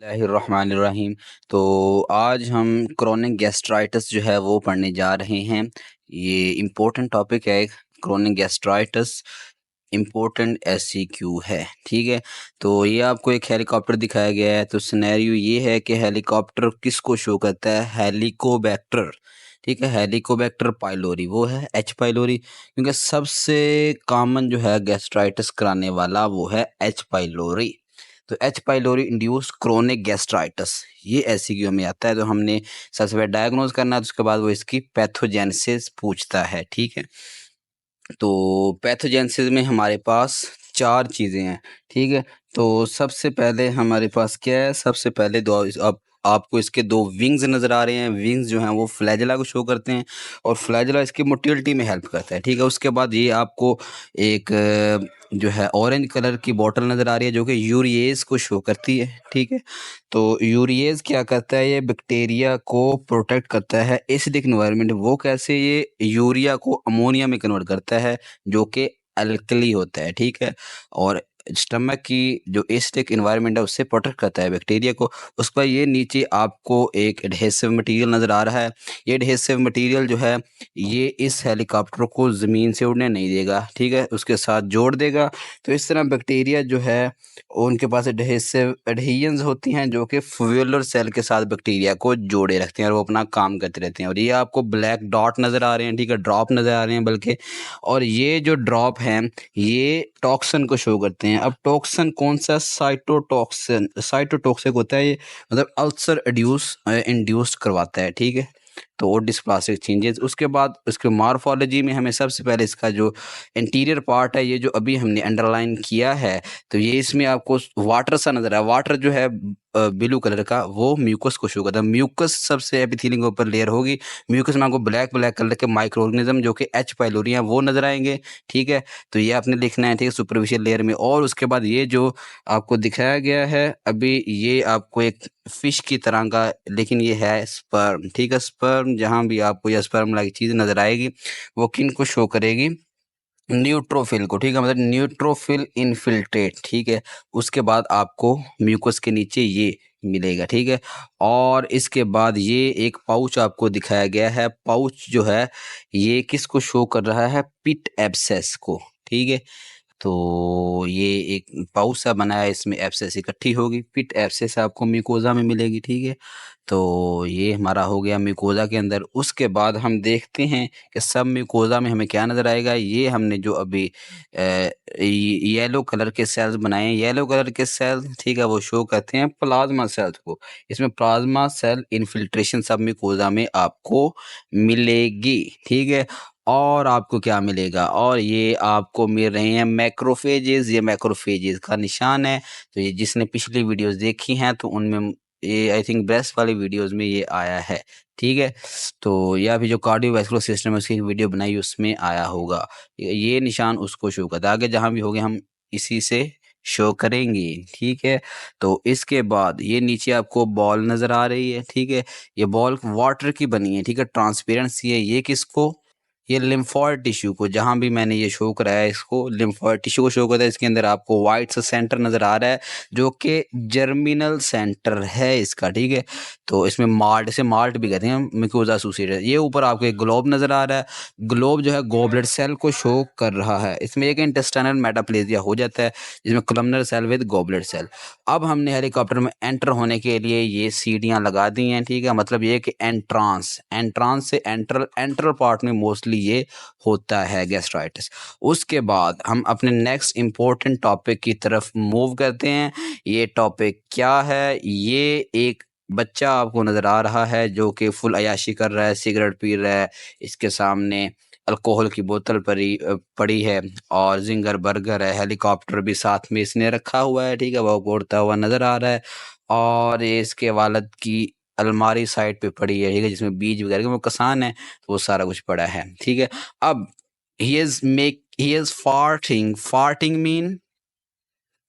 बिस्मिल्लाहिर्रहमानिर्रहीम। तो आज हम क्रोनिक गैस्ट्राइटिस जो है वो पढ़ने जा रहे हैं। ये इम्पोर्टेंट टॉपिक है। क्रोनिक गैस्ट्राइटिस इम्पोर्टेंट एससीक्यू है, ठीक है। तो ये आपको एक हेलीकॉप्टर दिखाया गया है। तो सिनेरियो ये है कि हेलीकॉप्टर किसको शो करता है? हेलिकोबैक्टर, ठीक है। हेलिकोबैक्टर पाइलोरी वो है, एच पाइलोरी, क्योंकि सबसे कॉमन जो है गैस्ट्राइटिस कराने वाला वो है एच पाइलोरी। तो H pylori induce chronic gastritis ये एससीक्यू में आता है। तो हमने सबसे पहले डायग्नोज करना है, तो उसके बाद वो इसकी पैथोजेनेसिस पूछता है, ठीक है। तो पैथोजेनेसिस में हमारे पास 4 चीज़ें हैं, ठीक है। तो सबसे पहले हमारे पास क्या है? सबसे पहले दो अब आपको इसके 2 विंग्स नज़र आ रहे हैं। विंग्स जो हैं वो फ्लैजेला को शो करते हैं और फ्लैजेला इसकी मोटिलिटी में हेल्प करता है, ठीक है। उसके बाद ये आपको एक जो है ऑरेंज कलर की बॉटल नज़र आ रही है जो कि यूरिएज को शो करती है, ठीक है। तो यूरिएज क्या करता है? ये बैक्टीरिया को प्रोटेक्ट करता है एसिडिक एनवायरनमेंट। वो कैसे? ये यूरिया को अमोनिया में कन्वर्ट करता है जो कि अल्कली होता है, ठीक है। और स्टमक की जो एसिडिक एनवायरनमेंट है उससे प्रोटेक्ट करता है बैक्टीरिया को। उसके बाद ये नीचे आपको एक एडहेसिव मटेरियल नज़र आ रहा है। ये एडहेसिव मटेरियल जो है ये इस हेलीकॉप्टर को ज़मीन से उड़ने नहीं देगा, ठीक है, उसके साथ जोड़ देगा। तो इस तरह बैक्टीरिया जो है उनके पास एडहेसिव एडहेजन्स होती हैं जो कि फ्यूलर सेल के साथ बैक्टीरिया को जोड़े रखते हैं और वो अपना काम करते रहते हैं। और ये आपको ब्लैक डॉट नज़र आ रहे हैं, ठीक है, ड्रॉप नज़र आ रहे हैं बल्कि। और ये जो ड्रॉप हैं ये टॉक्सिन को शो करते हैं। अब टॉक्सिन कौन सा? साइटोटॉक्सिन। साइटोटॉक्सिक होता है ये, मतलब अल्सर इंड्यूस करवाता है, ठीक है। तो वो डिस्प्लास्टिक चेंजेस। उसके बाद उसके मॉर्फोलॉजी में हमें सबसे पहले इसका जो इंटीरियर पार्ट है, ये जो अभी हमने अंडरलाइन किया है, तो ये इसमें आपको वाटर सा नज़र है। वाटर जो है ब्लू कलर का, वो म्यूकस को शो करता है। म्यूकस सबसे एपिथेलियम के ऊपर लेयर होगी। म्यूकस में आपको ब्लैक ब्लैक कलर के माइक्रो ऑर्गेनिज्म जो कि एच पाइलोरी हैं वो नज़र आएंगे, ठीक है। तो ये आपने लिखना है, ठीक है, सुपरफिशियल लेयर में। और उसके बाद ये जो आपको दिखाया गया है अभी, ये आपको एक फिश की तरह का, लेकिन ये है स्पर्म, ठीक है। स्पर्म जहाँ भी आपको यह स्पर्म लाइक चीज़ नज़र आएगी वो किन को शो करेगी? न्यूट्रोफिल को, ठीक है, मतलब न्यूट्रोफिल इनफिल्ट्रेट, ठीक है। उसके बाद आपको म्यूकस के नीचे ये मिलेगा, ठीक है। और इसके बाद ये एक पाउच आपको दिखाया गया है। पाउच जो है ये किसको शो कर रहा है? पिट एब्सेस को, ठीक है। तो ये एक पाउच सा बना है, इसमें एब्सेस इकट्ठी होगी। पिट एब्सेस आपको म्यूकोज़ा में मिलेगी, ठीक है। तो ये हमारा हो गया म्यूकोज़ा के अंदर। उसके बाद हम देखते हैं कि सब म्यूकोज़ा में हमें क्या नज़र आएगा। ये हमने जो अभी येलो कलर के सेल्स बनाए हैं, येलो कलर के सेल्स, ठीक है, वो शो करते हैं प्लाज्मा सेल्स को। इसमें प्लाज्मा सेल इन्फिल्ट्रेशन सब म्यूकोज़ा में आपको मिलेगी, ठीक है। और आपको क्या मिलेगा? और ये आपको मिल रहे हैं मैक्रोफेजेस। ये मैक्रोफेजेस का निशान है। तो ये जिसने पिछली वीडियोस देखी हैं तो उनमें ये आई थिंक ब्रेस्ट वाली वीडियोस में ये आया है, ठीक है। तो या फिर जो कार्डियोवैस्कुलर सिस्टम है उसकी वीडियो बनाई उसमें आया होगा। ये निशान उसको शो करता है। आगे जहाँ भी होगे हम इसी से शो करेंगे, ठीक है। तो इसके बाद ये नीचे आपको बॉल नज़र आ रही है, ठीक है। ये बॉल वाटर की बनी है, ठीक है, ट्रांसपेरेंसी है। ये किसको? ये लिम्फॉइड टिश्यू को, जहाँ भी मैंने ये शो कराया है इसको लिम्फॉइड टिश्यू को शो करता है। इसके अंदर आपको वाइट सा सेंटर नज़र आ रहा है जो कि जर्मिनल सेंटर है इसका, ठीक है। तो इसमें माल्ट, इसे माल्ट भी कहते हैं, म्यूकोजा एसोसिएटेड। ये ऊपर आपको एक ग्लोब नज़र आ रहा है। ग्लोब जो है गॉबलेट सेल को शो कर रहा है। इसमें एक इंटेस्टाइनल मेटाप्लेजिया हो जाता है जिसमें columnar cell with goblet cell. अब हमने हेलीकॉप्टर में एंटर होने के लिए ये सीढ़ियाँ लगा दी हैं, ठीक है। मतलब ये कि एंट्रांस, एंट्रांस से एंट्रल पार्ट में मोस्टली ये होता है गैस्ट्राइटिस। उसके बाद हम अपने नेक्स्ट इंपॉर्टेंट टॉपिक की तरफ मूव करते हैं। ये टॉपिक क्या है? ये एक बच्चा आपको नज़र आ रहा है जो कि फुल अयाशी कर रहा है, सिगरेट पी रहा है। इसके सामने अल्कोहल की बोतल पड़ी है और जिंगर बर्गर है। हेलीकॉप्टर भी साथ में इसने रखा हुआ है, ठीक है, वो उड़ता हुआ नज़र आ रहा है। और ये इसके वालिद की अलमारी साइड पे पड़ी है, ठीक है, जिसमें बीज वगैरह वो कसान है, तो वो सारा कुछ पड़ा है, ठीक है। अब he is farting. Farting mean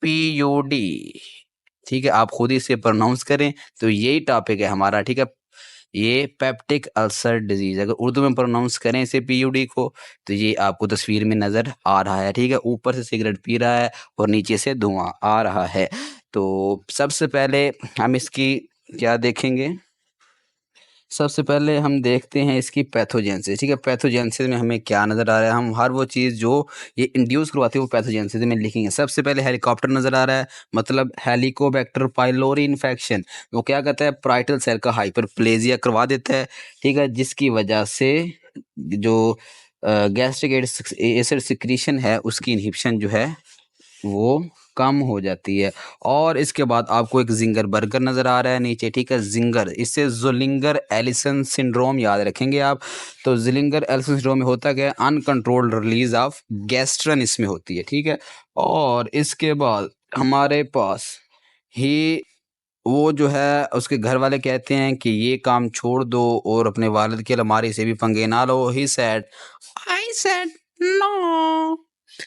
PUD, ठीक है, आप खुद ही इसे प्रोनाउंस करें। तो यही टॉपिक है हमारा, ठीक है। ये पेप्टिक अल्सर डिजीज, अगर उर्दू में प्रोनाउंस करें इसे PUD को, तो ये आपको तस्वीर में नज़र आ रहा है, ठीक है। ऊपर से सिगरेट पी रहा है और नीचे से धुआं आ रहा है। तो सबसे पहले हम इसकी क्या देखेंगे? सबसे पहले हम देखते हैं इसकी पैथोजेनेसिस, ठीक है? पैथोजेनेसिस में हमें क्या नज़र आ रहा है? हम हर वो चीज़ जो ये इंड्यूस करवाती है वो पैथोजेनेसिस में लिखेंगे। सबसे पहले हेलीकॉप्टर नज़र आ रहा है, मतलब हेलिकोबैक्टर पाइलोरी इन्फेक्शन। वो क्या करता है? पाराइटल सेल का हाइपरप्लेजिया करवा देता है, ठीक है? जिसकी वजह से जो गैस्ट्रिक एसिड सिक्रीशन है उसकी इन्हिबिशन जो है वो कम हो जाती है। और इसके बाद आपको एक ज़िंगर बर्गर नज़र आ रहा है नीचे, ठीक है? ज़िंगर, इससे ज़ोलिंगर एलिसन सिंड्रोम याद रखेंगे आप। तो ज़ोलिंगर एलिसन सिंड्रोम में होता क्या है? अनकंट्रोल्ड रिलीज़ ऑफ गैस्ट्रन इसमें होती है, ठीक है? और इसके बाद हमारे पास ही वो जो है उसके घर वाले कहते हैं कि ये काम छोड़ दो और अपने वालिद की अलमारी से भी पंगे ना लो। He said, I said no.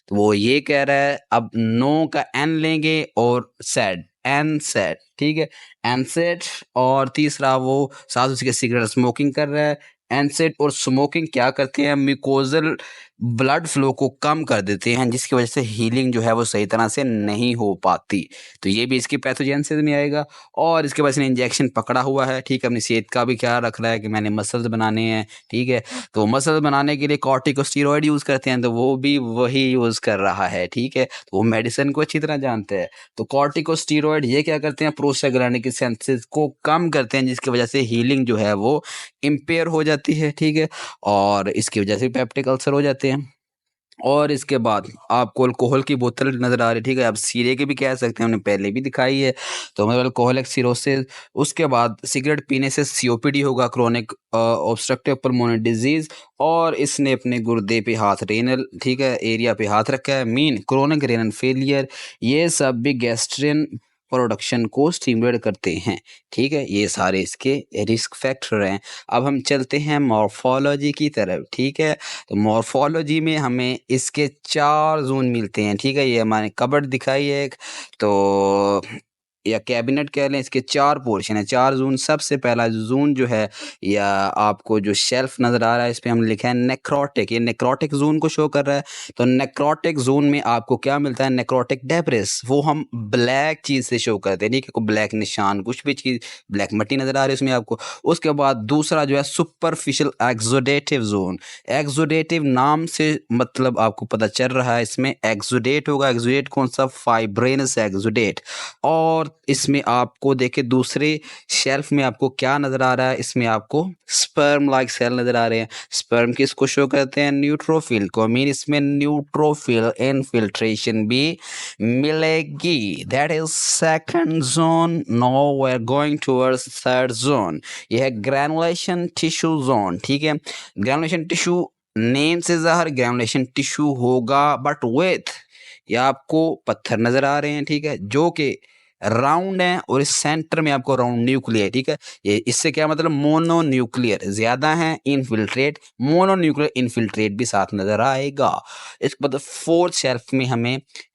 तो वो ये कह रहा है, अब नो का एन लेंगे और सैड, एन सैड, ठीक है? NSAID. और तीसरा वो साथ उसके सिगरेट स्मोकिंग कर रहा है। एनसेड और स्मोकिंग क्या करते हैं? म्यूकोजल ब्लड फ्लो को कम कर देते हैं, जिसकी वजह से हीलिंग जो है वो सही तरह से नहीं हो पाती। तो ये भी इसकी पैथोजेनेसिस में आएगा। और इसके बाद इसने इंजेक्शन पकड़ा हुआ है, ठीक है? अपनी सेहत का भी ख्याल रख रहा है कि मैंने मसल्स बनाने हैं, ठीक है? तो मसल्स बनाने के लिए कॉर्टिकोस्टेरॉइड यूज़ करते हैं, तो वो भी वही यूज़ कर रहा है, ठीक है? तो वो मेडिसिन को अच्छी तरह जानते हैं। तो कॉर्टिकोस्टेरॉइड ये क्या करते हैं? प्रोस्टाग्लैंडिन सेंसेस को कम करते हैं, जिसकी वजह से हीलिंग जो है वो इम्पेयर हो जाती है, ठीक है? और इसकी वजह से पेप्टिक अल्सर हो जाते हैं। और इसके बाद आपको अल्कोहल की बोतल नज़र आ रही है, ठीक है? आप सीरे की भी कह सकते हैं, हमने पहले भी दिखाई है। तो हमें अल्कोहलिक सिरोसिस, उसके बाद सिगरेट पीने से सीओपीडी होगा, क्रोनिक ऑब्स्ट्रक्टिव पल्मोनरी डिजीज़। और इसने अपने गुर्दे पे हाथ, रेनल, ठीक है, एरिया पे हाथ रखा है, मीन क्रोनिक रेनल फेलियर। ये सब भी गैस्ट्रिन प्रोडक्शन को स्टिमुलेट करते हैं, ठीक है? ये सारे इसके रिस्क फैक्टर हैं। अब हम चलते हैं मॉर्फोलॉजी की तरफ, ठीक है? तो मॉर्फोलॉजी में हमें इसके 4 ज़ोन मिलते हैं, ठीक है? ये हमारे कबर्ड दिखाई है एक, तो या कैबिनेट कह लें, इसके 4 पोर्शन है, 4 ज़ोन। सबसे पहला ज़ोन जो है, या आपको जो शेल्फ नज़र आ रहा है, इस पे हम लिखा है नेक्रोटिक, ये नेक्रोटिक ज़ोन को शो कर रहा है। तो नेक्रोटिक ज़ोन में आपको क्या मिलता है? नेक्रोटिक डेब्रिस, वो हम ब्लैक चीज़ से शो करते हैं, ठीक है? कोई ब्लैक निशान, कुछ भी चीज़, ब्लैक मट्टी नज़र आ रही है उसमें आपको। उसके बाद दूसरा जो है सुपरफिशियल एक्सुडेटिव ज़ोन। एक्सुडेटिव नाम से मतलब आपको पता चल रहा है इसमें एक्सुडेट होगा। एक्सुडेट कौन सा? फाइब्रेनस एक्सुडेट। और इसमें आपको देखिए दूसरे शेल्फ में आपको क्या नज़र आ रहा है? इसमें आपको स्पर्म लाइक सेल नज़र आ रहे हैं। स्पर्म किसको शो करते हैं? न्यूट्रोफिल को। मीन इसमें न्यूट्रोफिल इनफिल्ट्रेशन भी मिलेगी। That is second zone. Now we are going towards third zone. यह है ग्रैनुलेशन टिश्यू जोन, ठीक है? ग्रैनुलेशन टिश्यू नेम से ज़ाहिर ग्रैनुलेशन टिश्यू होगा, बट विथ, ये आपको पत्थर नज़र आ रहे हैं, ठीक है? जो कि राउंड है और इस सेंटर में आपको राउंड न्यूक्लियर, ठीक है? ये इससे क्या मतलब? मोनो न्यूक्लियर ज़्यादा है, इनफिल्ट्रेट, मोनो न्यूक्लियर इनफिल्ट्रेट भी साथ नज़र आएगा। इसके बाद फोर्थ शेल्फ में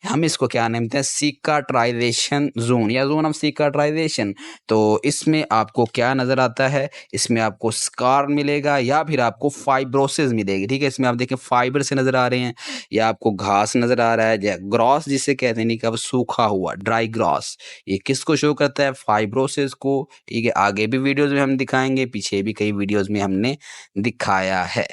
हम इसको क्या नाम देते हैं? सिकाट्राइजेशन जोन, या जोन ऑफ सिकाट्राइजेशन। तो इसमें आपको क्या नज़र आता है? इसमें आपको स्कार मिलेगा या फिर आपको फाइब्रोसिस मिलेगी, ठीक है? इसमें आप देखें फाइबर से नज़र आ रहे हैं, या आपको घास नज़र आ रहा है, या ग्रॉस जिसे कहते हैं, नहीं कि अब सूखा हुआ ड्राई ग्रॉस। ये किसको शो करता है? फाइब्रोसिस को, ठीक है? आगे भी वीडियोज़ में हम दिखाएँगे, पीछे भी कई वीडियोज़ में हमने दिखाया है।